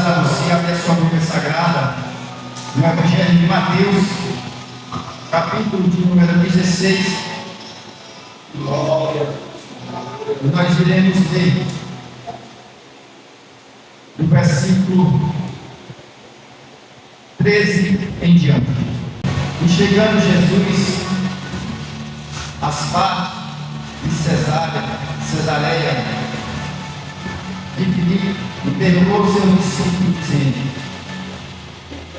a você até a sua Bíblia Sagrada, no Evangelho de Mateus, capítulo de número 16. Glória. Nós iremos ler do versículo 13 em diante. E chegando Jesus às partes de Cesareia de Filipe, interrogou seu discípulo, dizendo: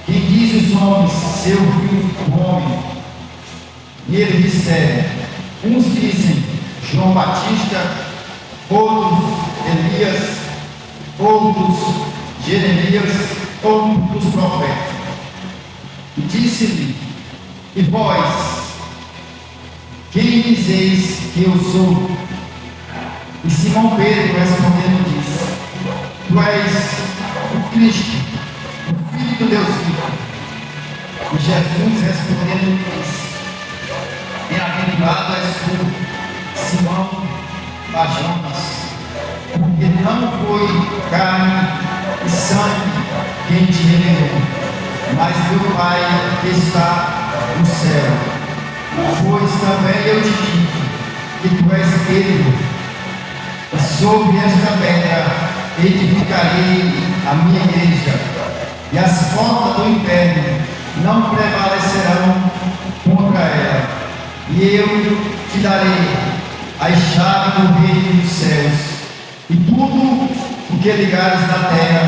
quem diz os homens ser o filho do homem? E eles disseram: uns dizem João Batista, outros Elias, outros Jeremias, outros profetas. E disse-lhe: e vós, quem dizeis que eu sou? E Simão Pedro respondendo disse: tu és o Cristo, o Filho do Deus vivo. E Jesus respondendo disse: bem-aventurado és tu, Simão Barjonas, porque não foi carne e sangue quem te revelou, mas meu Pai que está no céu. Pois também eu te digo que tu és Pedro, e sobre esta pedra edificarei a minha igreja, e as portas do inferno não prevalecerão contra ela. E eu te darei as chaves do reino dos céus, e tudo o que ligares na terra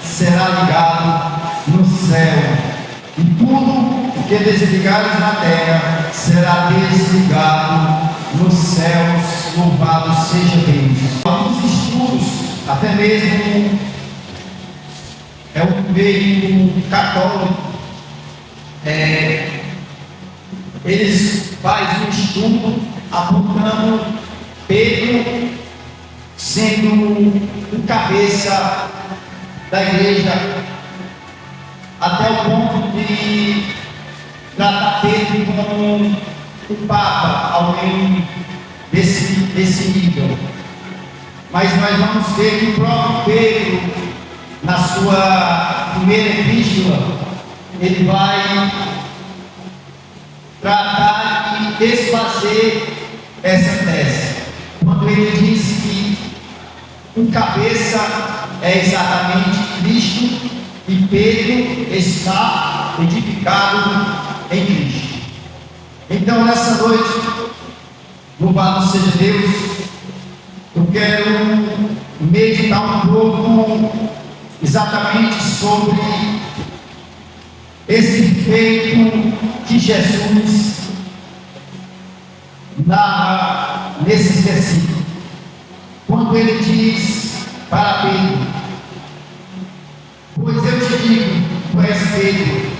será ligado no céu, e tudo o que desligares na terra será desligado nos céus. Louvado seja Deus. Alguns estudos, até mesmo o meio católico, eles fazem um estudo apontando Pedro sendo o cabeça da igreja, até o ponto de tratar Pedro como o Papa, alguém desse nível. Mas nós vamos ver que o próprio Pedro, na sua primeira epístola, ele vai tratar de desfazer essa tese, quando ele diz que o cabeça é exatamente Cristo e Pedro está edificado em Cristo. Então, nessa noite, louvado seja Deus, eu quero meditar um pouco exatamente sobre esse feito que Jesus narra nesse versículo, quando ele diz para Pedro: pois eu te digo, tu és Pedro,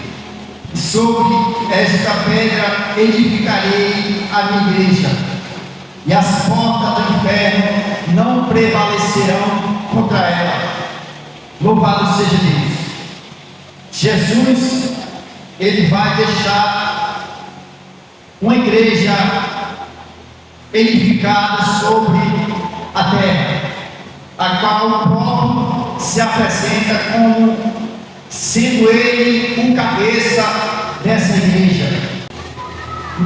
e sobre esta pedra edificarei a minha igreja, e as portas do inferno não prevalecerão contra ela. Louvado seja Deus. Jesus, ele vai deixar uma igreja edificada sobre a terra, a qual o próprio se apresenta como sendo ele o cabeça dessa igreja.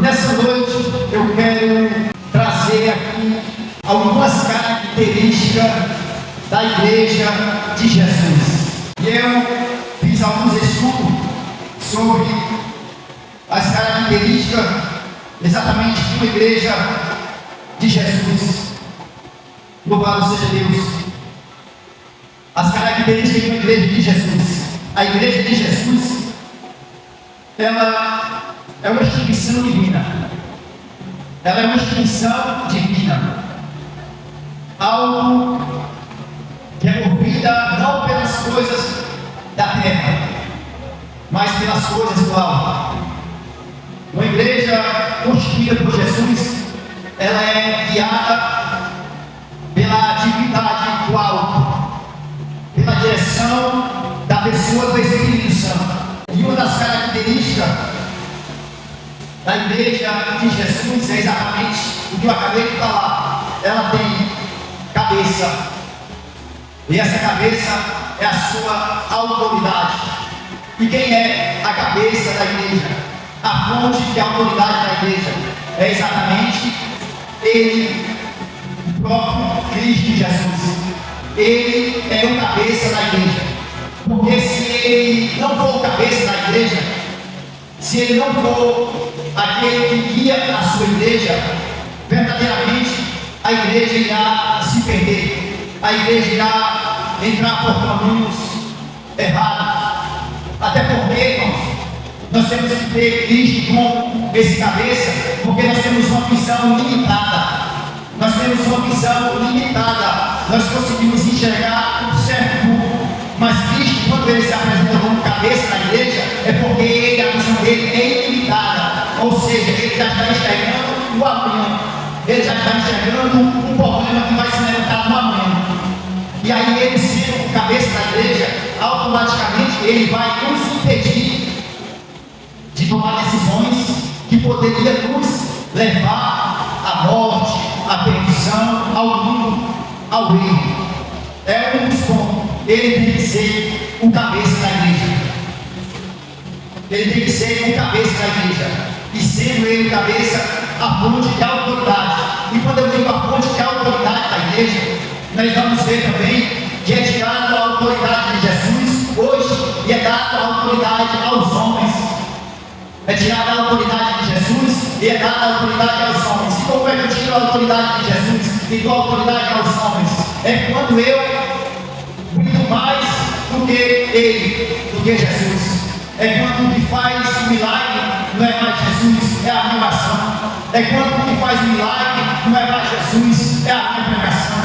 Nessa noite eu quero trazer aqui algumas características da igreja de Jesus. E eu fiz alguns estudos sobre as características exatamente de uma igreja de Jesus. Louvado seja Deus. As características de uma igreja de Jesus. A igreja de Jesus, ela é uma instituição divina. Ela é uma instituição divina. Algo que é movida não pelas coisas da terra, mas pelas coisas do alto. Uma igreja constituída por Jesus, ela é guiada pela atividade do alto, pela direção da pessoa do Espírito Santo. E uma das características da igreja de Jesus é exatamente o que eu acabei de falar. Ela tem cabeça, e essa cabeça é a sua autoridade. E quem é a cabeça da igreja? A fonte de autoridade da igreja é exatamente Ele, o próprio Cristo Jesus. Ele é o cabeça da igreja. Porque se Ele não for o cabeça da igreja, se Ele não for aquele que guia a sua igreja, verdadeiramente a igreja irá se perder, a igreja irá entrar por caminhos errados. Até porque, irmãos, nós temos que ter Cristo como esse cabeça, porque nós temos uma visão limitada. Nós temos uma visão limitada. Nós conseguimos enxergar um certo grupo, mas Cristo, quando Ele se apresenta como cabeça na igreja, é porque Ele, a visão dele é ilimitada. Ou seja, Ele já está enxergando o amanhã. Ele já está enxergando um problema que vai se levantar no amanhã. E aí Ele, sendo o cabeça da igreja, automaticamente Ele vai nos impedir de tomar decisões que poderiam nos levar à morte, à perdição, ao mundo, ao erro. É um dos pontos. Ele tem que ser o cabeça da igreja. Ele tem que ser o cabeça da igreja. E sendo ele o cabeça, a fonte de autoridade. E quando eu digo a fonte de autoridade da igreja, nós vamos ver também que é tirada a autoridade de Jesus hoje e é dada a autoridade aos homens. É tirada a autoridade de Jesus e é dada a autoridade aos homens. E como é que eu tiro a autoridade de Jesus e dou a autoridade aos homens? É quando eu cuido mais do que Ele, do que Jesus. É quando o que faz o milagre não é mais Jesus, é a minha oração. É quando o que faz o milagre não é mais Jesus, é a minha pregação.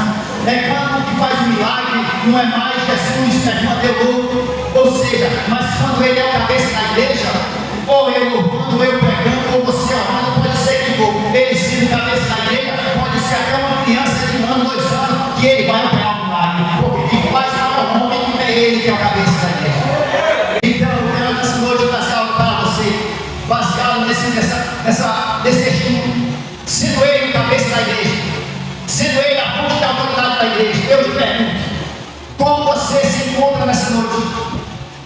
É quando o que faz o milagre não é mais Jesus, é quando eu louvo. Ou seja, mas quando Ele é o cabeça da igreja, ou eu louvando, eu pregando, ou você orando, pode ser que for Ele sendo cabeça da igreja, pode ser até uma criança de 1 ano, 2 anos, que Ele vai operar o milagre. Porque quem faz não é o homem, é Ele que é o cabeça da igreja. Então eu quero nessa noite trazer algo para você, baseado nesse estudo. Sendo Ele o cabeça da igreja, sendo Ele a fonte de autoridade da igreja, eu te pergunto, como você se encontra nessa noite?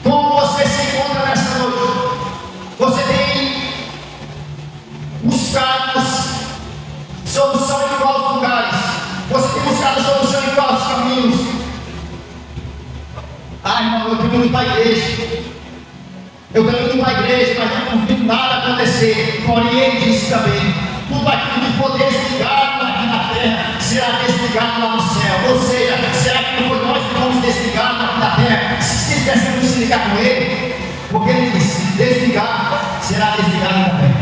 Como você se encontra nessa noite? Você tem buscado solução em quais lugares? Você tem buscado solução em quais caminhos? Ah, irmão, eu tenho ido para a igreja. Eu tenho ido para a igreja, mas não vi nada acontecer. Porém, Ele disse também: tudo aquilo que for desligado aqui na terra será desligado lá no céu. Ou seja, será que não foi nós que fomos desligados aqui na terra? Se quiséssemos desligar com Ele, porque Ele disse: se desligar, será desligado também.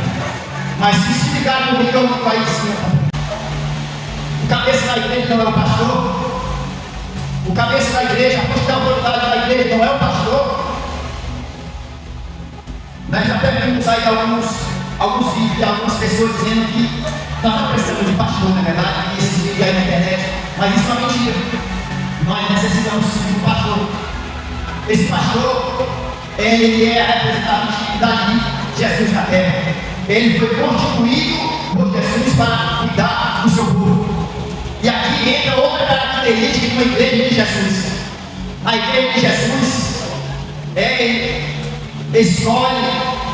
Mas se ligar comigo, eu não vai sim. O cabeça da igreja não é o pastor. O cabeça da igreja, a fonte da autoridade da igreja não é o pastor. Nós já vimos aí alguns vídeos de algumas pessoas dizendo que nós precisamos de pastor, na verdade, e esses vídeos aí na internet. Mas isso é uma mentira. Nós necessitamos sim de um pastor. Esse pastor, ele é a representatividade de Jesus na terra. Ele foi constituído por Jesus para cuidar do seu povo. E aqui entra outra característica de uma igreja de Jesus. A igreja de Jesus, ele escolhe,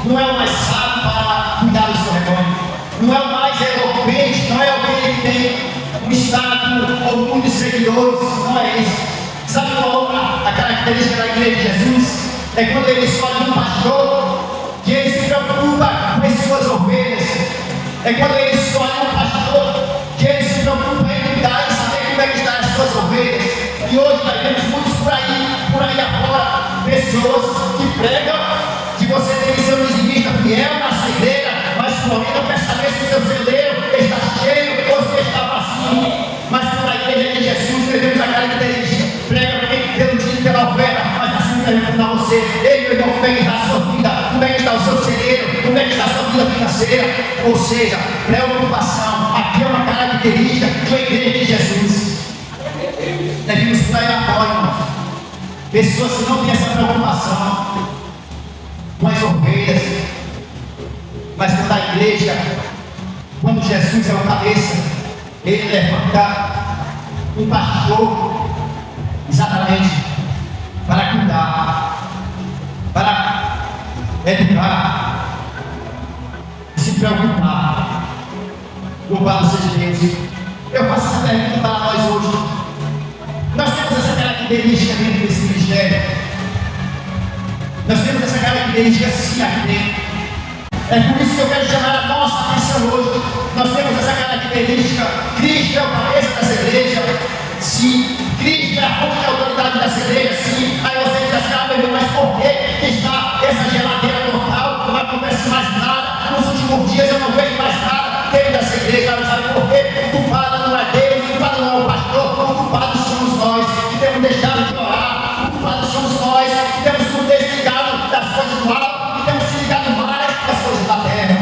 não é o mais sábio para cuidar do seu rebanho, não é o mais eloquente, não é alguém que tem um estado ou muitos seguidores, não é esse. Sabe qual a característica da igreja de Jesus? É quando ele escolhe um pastor que ele se preocupa com as suas ovelhas. É quando ele escolhe um pastor que ele se preocupa em cuidar e saber como é que estão as suas ovelhas. E hoje nós vemos muitos por aí afora, pessoas que pregam que você tem que ser um dizimista fiel na celeira, mas porém não quer saber se o seu celeiro está cheio ou se está vazio. Mas na igreja de Jesus nós vemos a característica: prega pelo dízimo, pela oferta, mas assim pergunta a você: ei meu irmão, como é que está a sua vida? Como é que está o seu celeiro? Como é que está a sua vida financeira? Ou seja, preocupação, aqui é uma característica de uma igreja de Jesus. Nós vimos por aí afora, irmãos, pessoas que não têm essa preocupação com as ovelhas, mas quando a igreja, quando Jesus é o cabeça, Ele levanta um pastor exatamente educar, se preocupar. Louvado seja Deus. Eu faço essa pergunta para nós hoje. Nós temos essa característica dentro desse ministério. Nós temos essa característica sim aqui dentro. É por isso que eu quero chamar a nossa atenção hoje. Nós temos essa característica. Cristo é o cabeça dessa igreja. Sim. Cristo é a fonte de autoridade dessa igreja. Sim. Aí você diz assim, meu irmão, mas por que está essa geladeira total? Não acontece mais nada. Nos últimos dias eu não vejo mais nada dentro dessa igreja. Não sabe por quê? O culpado não é Deus, o culpado não é o pastor, o culpado somos nós que temos deixado de orar. O culpado somos nós que temos nos desligado das coisas do alto, que temos se ligado mais das coisas da terra.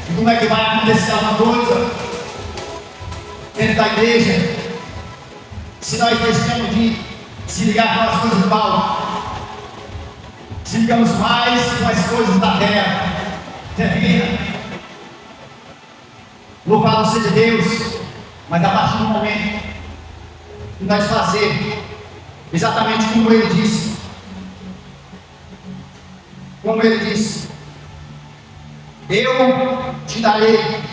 E como é que vai acontecer alguma coisa dentro da igreja se nós deixamos de se ligar com as coisas do alto? Se ligamos mais com as coisas da terra. Termina. Louvado seja Deus. Mas a partir do momento que nós fazemos exatamente como Ele disse, eu te darei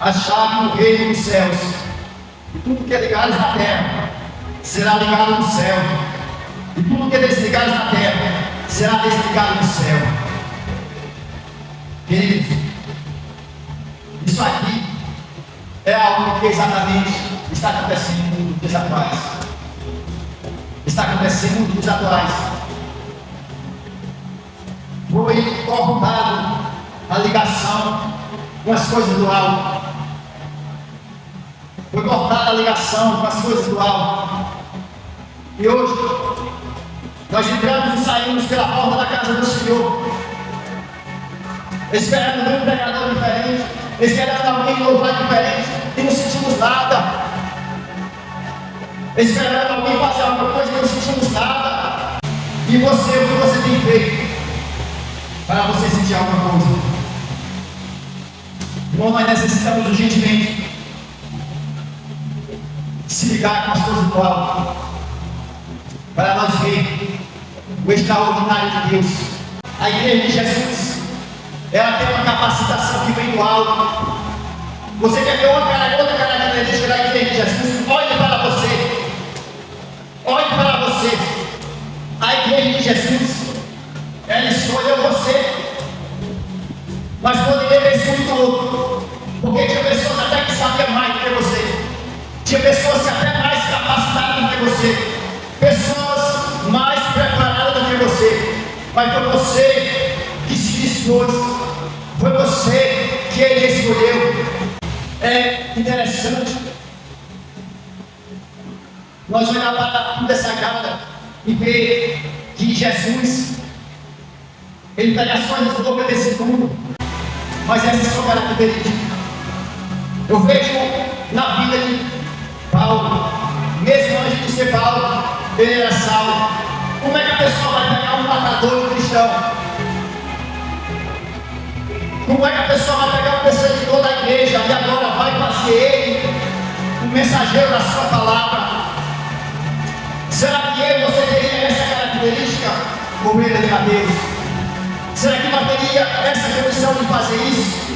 a chave do reino dos céus, e tudo que é ligado na terra será ligado no céu, e tudo que é desligado na terra será desligado no céu. Queridos, isso aqui é algo que exatamente está acontecendo no mundo dos atuais. Está acontecendo no mundo dos atuais. Foi cortado a ligação com as coisas do alto. Foi cortada a ligação com as coisas do alto. E hoje, nós entramos e saímos pela porta da casa do Senhor, esperando um pregador diferente, esperando alguém louvar diferente, e não sentimos nada. Esperando alguém fazer alguma coisa e não sentimos nada. E você, o que você tem feito para você sentir alguma coisa? Irmão, nós necessitamos urgentemente se ligar com as coisas do alto, para nós ver o extraordinário de Deus. A igreja de Jesus, ela tem uma capacitação que vem do alto. Você quer ver outra característica da igreja de Jesus? Olhe para você. Olhe para você. A igreja de Jesus, ela escolheu você. Mas poderia ter escolhido outro, porque tinha pessoas até que sabiam mais do que você. Tinha pessoas até mais capacitadas do que você. Pessoas mais preparadas do que você. Mas foi você que se dispôs. Foi você que Ele escolheu. É interessante nós olhar para toda essa cara e ver que Jesus, Ele pega as coisas loucas desse mundo, mas essa é a sua característica. Eu vejo na vida de Paulo, mesmo antes de ser Paulo, ele era Saulo. Como é que a pessoa vai pegar um matador cristão? Como é que a pessoa vai pegar um perseguidor da igreja e agora vai fazer ele um mensageiro da sua palavra? Será que eu e você teria essa característica, ovelha de Deus? Será que nós teria essa condição de fazer isso?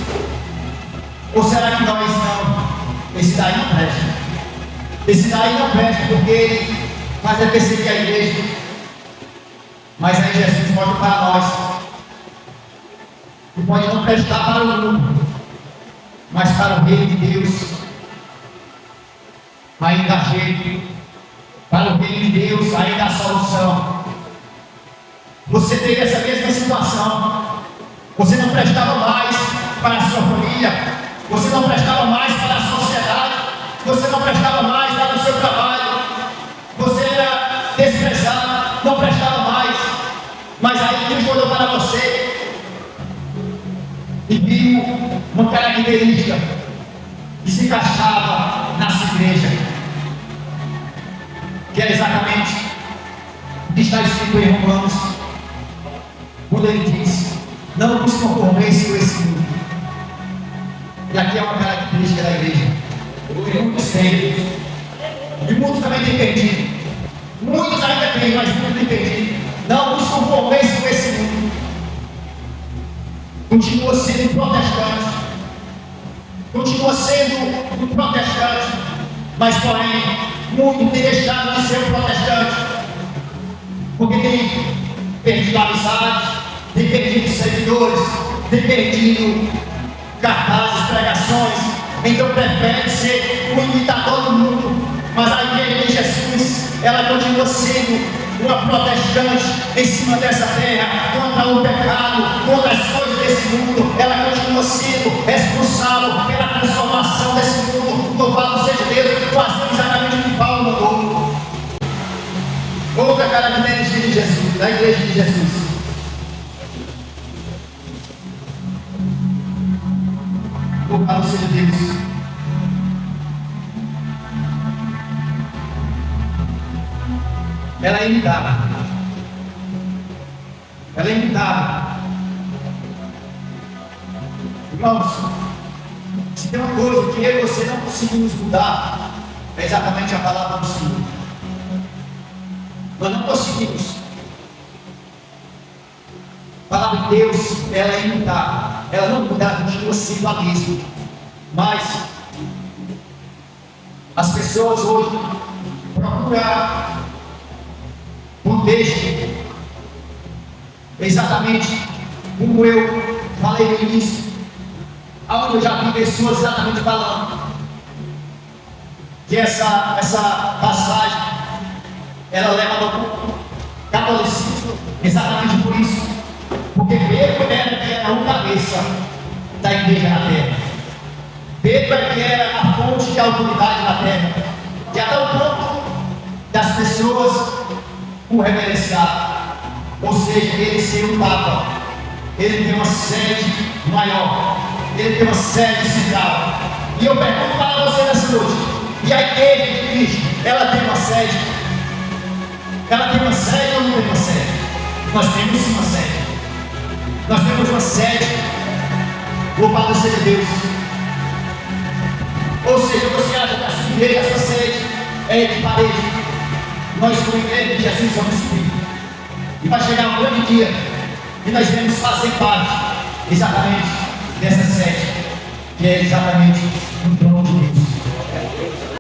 Ou será que nós não? Esse daí não presta. Esse daí não presta porque ele faz perseguir a igreja. Mas aí Jesus mostra para nós que pode não prestar para o mundo, mas para o reino de Deus ainda há jeito. Para o reino de Deus ainda há solução. Você teve essa mesma situação. Você não prestava mais para a sua família. Você não prestava mais para a sociedade. Você não prestava mais para o seu trabalho. Você era desprezado, não prestava mais. Mas aí Deus olhou para você e viu uma característica que se encaixava na sua igreja, que é exatamente o que está escrito em Romanos, quando ele diz: não vos conformeis com esse mundo. E aqui é uma característica da igreja. Muitos têm, e muitos também têm perdido. Muitos ainda têm, mas muitos têm perdido. Não vos conformeis com esse mundo. continua sendo protestante, mas porém, muito tem deixado de ser um protestante, porque tem perdido amizade, tem perdido seguidores, tem perdido cartazes, pregações, então prefere ser o imitador do mundo. Mas a igreja de Jesus, ela continua sendo uma protestante em cima dessa terra, contra o pecado, contra as coisas desse mundo. Ela continua sendo responsável pela transformação desse mundo. Louvado seja Deus, fazendo exatamente o que Paulo mandou. Outra característica de Jesus, da igreja de Jesus. Louvado seja Deus. Ela é imutável. Ela é imutável. Irmãos, se tem uma coisa que eu e você não conseguimos mudar, é exatamente a palavra do Senhor. Nós não conseguimos. A palavra de Deus, ela é imutável. Ela não muda, continua sendo a mesma. Mas as pessoas hoje procuram contexto, exatamente como eu falei no início, onde eu já vi pessoas exatamente falando que essa passagem ela leva ao catolicismo, exatamente por isso, porque Pedro era o cabeça da igreja na terra. Pedro era a fonte de autoridade na terra, que até o ponto das pessoas o reverenciar, ou seja, ele ser um papa, ele tem uma sede maior, ele tem uma sede central. E eu pergunto para você nessa noite, e a igreja de Cristo, ela tem uma sede? Ela tem uma sede ou não tem uma sede? Nós temos sim uma sede. Nós temos uma sede. Louvado seja Deus. Ou seja, você acha que a sua igreja, a sua sede é de parede? Nós, como igreja de Jesus, vamos subir. E vai chegar um grande dia e nós vamos fazer parte exatamente dessa sede, que é exatamente o trono de Deus.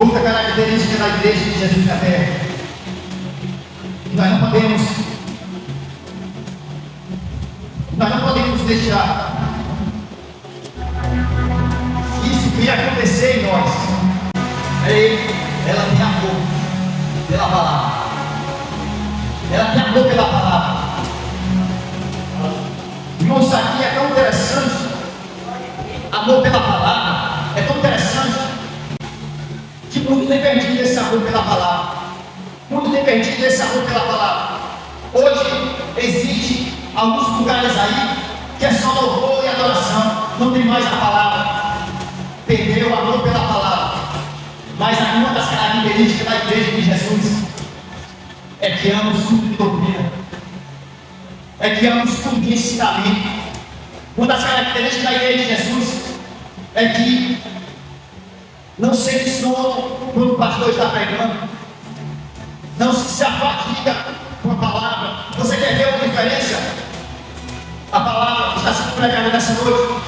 Outra característica da igreja de Jesus na terra, que nós não podemos deixar isso que ia acontecer em nós. Ela tem amor pela palavra. Ela tem amor pela palavra. Irmãos, isso aqui é tão interessante. Amor pela palavra é tão interessante que muitos têm perdido esse amor pela palavra. Muitos têm perdido esse amor pela palavra. Hoje existe alguns lugares aí que é só louvor e adoração, não tem mais a palavra. Perdeu o amor pela palavra. Mas uma das características da igreja de Jesus é que ama o estudo de doutrina, é que ama o estudo de ensinamento. Uma das características da igreja de Jesus é que não sente sono quando o pastor está pregando, não se afadiga com a palavra. Você quer ver uma diferença? A palavra que está sendo pregada nessa noite,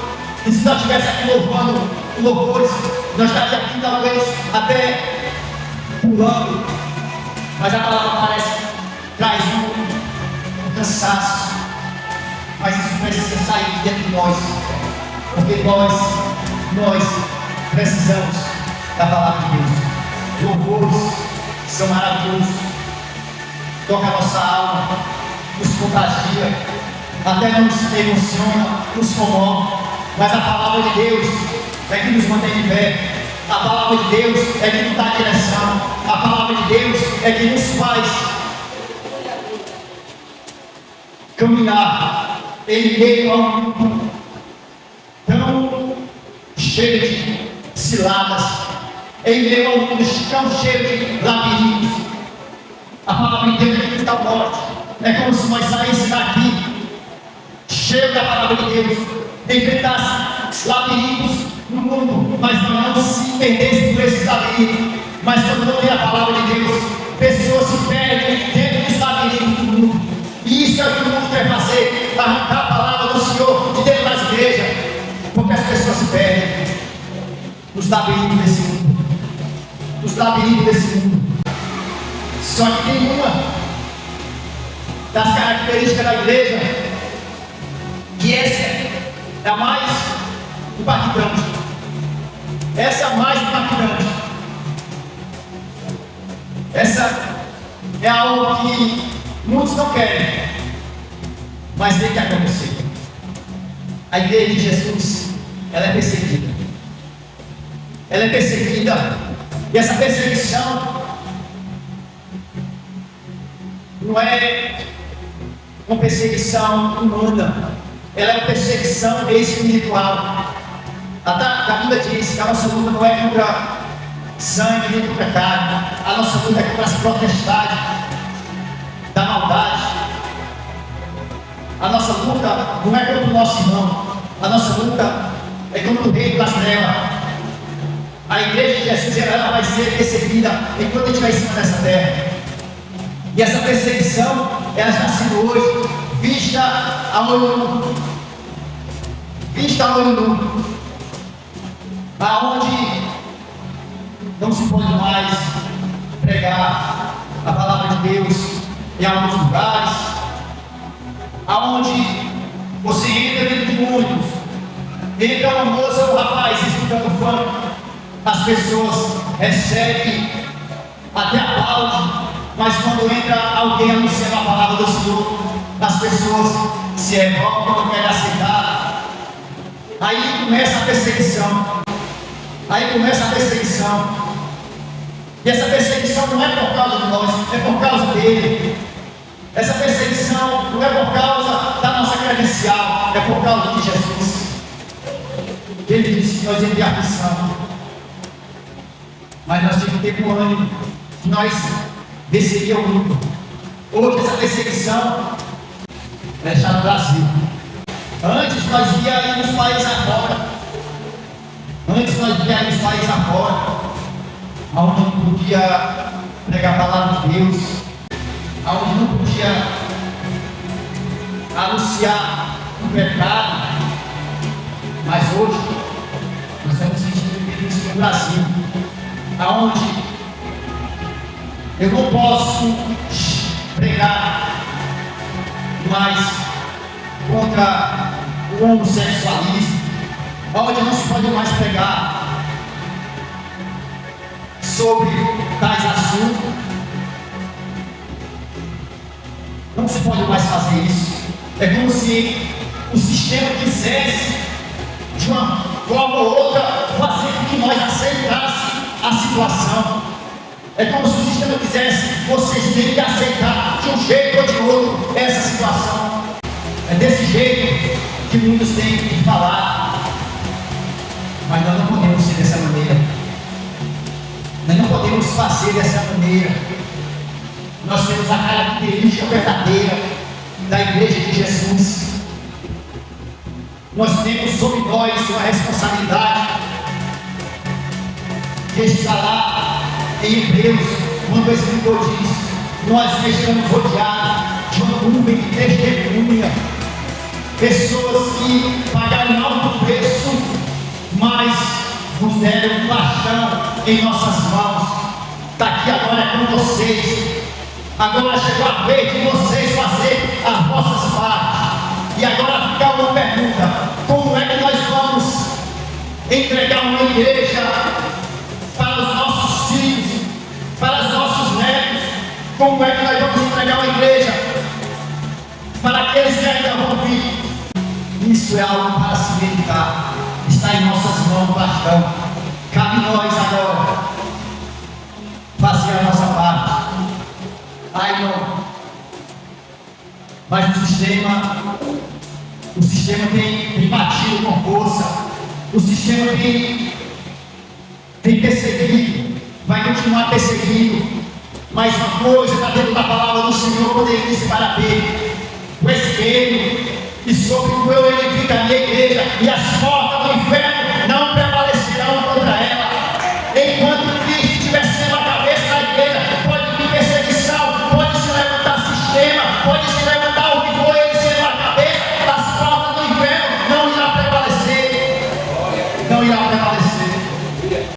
e se nós estivéssemos aqui louvando louvores, nós estaríamos aqui talvez até pulando, mas a palavra traz um cansaço, mas isso precisa sair de dentro de nós, porque nós precisamos da palavra de Deus. Louvores são maravilhosos, toca a nossa alma, nos contagia, até nos emociona, nos comove, mas a palavra de Deus é que nos mantém de pé. A palavra de Deus é que nos dá direção. A palavra de Deus é que nos faz caminhar em meio a um mundo tão cheio de ciladas, em meio a um mundo tão cheio de labirintos. A palavra de Deus é que nos dá o norte. É como se nós saíssemos daqui cheio da palavra de Deus, enfrentasse labirintos no mundo, mas não se perdesse por esses labirintos. Mas quando não tem a palavra de Deus, pessoas se perdem dentro dos labirintos do mundo. E isso é o que o mundo quer fazer: arrancar a palavra do Senhor de dentro das igrejas. labirintos desse mundo. Os labirintos desse mundo. Só que tem uma das características da igreja, que essa é a mais impactante. Essa é a mais impactante. Essa é algo que muitos não querem, mas tem que acontecer. A igreja de Jesus, ela é perseguida. Ela é perseguida. E essa perseguição não é uma perseguição humana. Ela é uma perseguição espiritual. A Bíblia diz que a nossa luta não é contra sangue nem contra carne. A nossa luta é contra as potestades da maldade. A nossa luta não é contra o nosso irmão. A nossa luta é contra o reino das trevas. A igreja de Jesus, ela vai ser perseguida enquanto a gente vai em cima dessa terra. E essa perseguição, ela está sendo hoje vista a olho nu. Vista a olho nu. Aonde não se pode mais pregar a palavra de Deus em alguns lugares. Aonde você entra dentro de muitos, entra uma moça ou um rapaz escutando funk, as pessoas recebem até aplaude, mas quando entra alguém anunciando a palavra do Senhor, as pessoas se revoltam, não querem aceitar. Aí começa a perseguição. E essa perseguição não é por causa de nós, é por causa dele. Essa perseguição não é por causa da nossa credencial, é por causa de Jesus. Ele disse que nós íamos ter aflição, mas nós temos que ter um ânimo, que nós venceríamos o mundo. Hoje essa perseguição está no Brasil. Antes nós víamos países afora. Onde não podia pregar a palavra de Deus, onde não podia anunciar o pecado. Mas hoje nós estamos sentindo isso no Brasil, aonde eu não posso pregar mais contra o homossexualismo, onde não se pode mais pregar sobre tais assuntos. Não se pode mais fazer isso. É como se o sistema quisesse, de uma forma ou outra, fazer com que nós aceitássemos a situação. É como se o sistema quisesse, vocês têm que aceitar de um jeito ou de outro essa situação. É desse jeito que muitos têm que falar. Mas nós não podemos ser dessa maneira. Nós não podemos fazer dessa maneira. Nós temos a característica verdadeira da igreja de Jesus. Nós temos sobre nós uma responsabilidade que está lá em Hebreus, quando o Escritor diz: nós estamos rodeados de uma nuvem de testemunha, pessoas que pagaram alto preço, mas nos deram um bastão em nossas mãos. Está aqui agora com vocês. Agora chegou a vez de vocês fazer as vossas partes. E agora fica uma pergunta: como é que nós vamos entregar uma igreja para os nossos filhos, para os nossos netos? Como é que nós vamos entregar uma igreja para aqueles que ainda vão vir? Isso é algo para se meditar. Está em nossas mãos o bastão. Cabe nós agora fazer a nossa parte. Ai não. Mas o sistema tem batido com força. O sistema tem perseguido, vai continuar perseguindo. Mas uma coisa está dentro da palavra do Senhor, quando ele disse para Pedro: o espelho, e sobre o eu edificarei a igreja, e as portas do inferno não prevalecerão contra ela. Enquanto Cristo estiver sendo a cabeça da igreja, pode vir perseguição, pode se levantar sistema, pode se levantar o que for, ele sendo a cabeça, as portas do inferno não irá prevalecer. Não irá prevalecer.